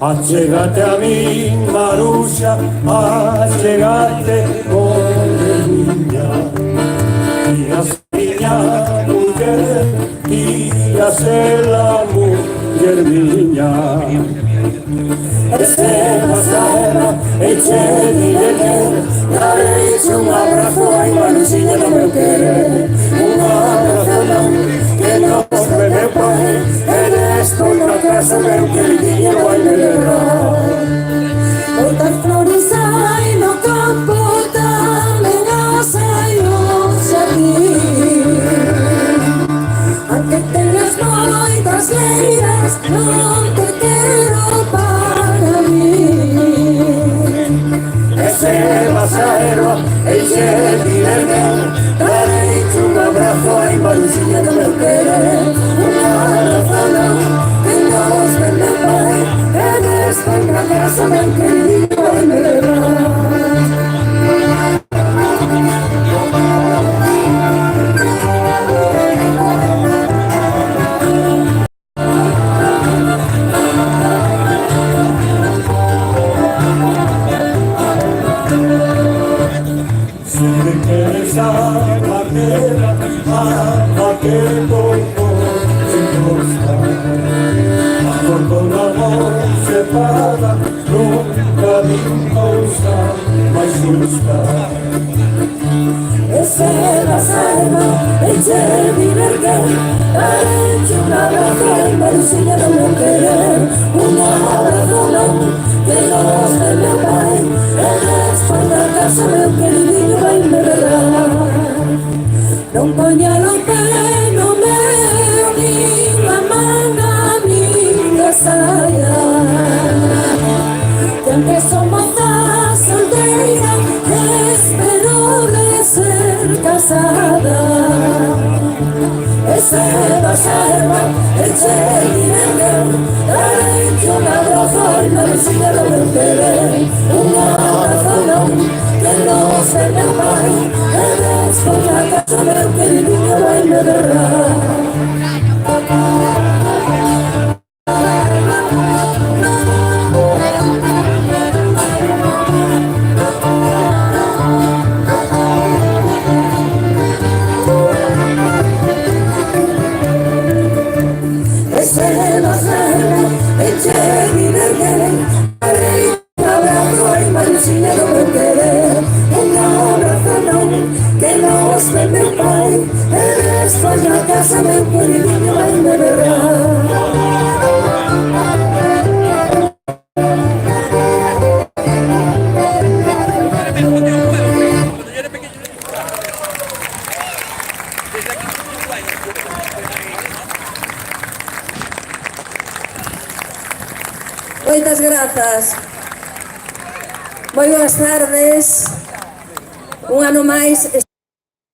Achégate a mí, Maruxa, achégate con niña. Niña, mujer, y hacer la mujer niña. Ese pasaba, eché directo, le hice un abrazo, ay, Maruxilla, no me quiere. Un abrazo, que no se me puede, eres tú la casa de un queridillo, no hay guerra. Moitas flores hai no campo, tamén as hai no xardín. Aunque teñas moitas leiras, non te quero para mí. Ese pasajero, eche directo, le un abrazo, ay, Maruxilla, no me quiere. Un abrazo non, que nos vende pai, eres tú la casa de un queridillo, ai me Si me quieres amarguera, que poco se costa. Amor con amor se paga, nunca vi cosa más justa. ese pasajero, eche diverger, eche un abrazo, ay, Maruxilla, no me quiere. Un abrazo non, que nos vende pai, eres tú la casa de un queridillo, ai me verá. Non poña o pé no meu, nin a manga, nin a saia. Que aunque son moza solteira, espero de ser casada. Ese pasajero, eche dinero, dale un abrazo, ay, Maruxilla, no me quiere. Un abrazo non, que no se me pai, eres tú la casa de un queridillo, ai me verá. Ese pasajero, eche diverger, dale un abrazo, ay, Maruxilla, no me quiere. Un abrazo non, que nos vende pai, eres tú la casa de un queridillo, ai me verá. Moitas grazas. Moi boas tardes. Un ano máis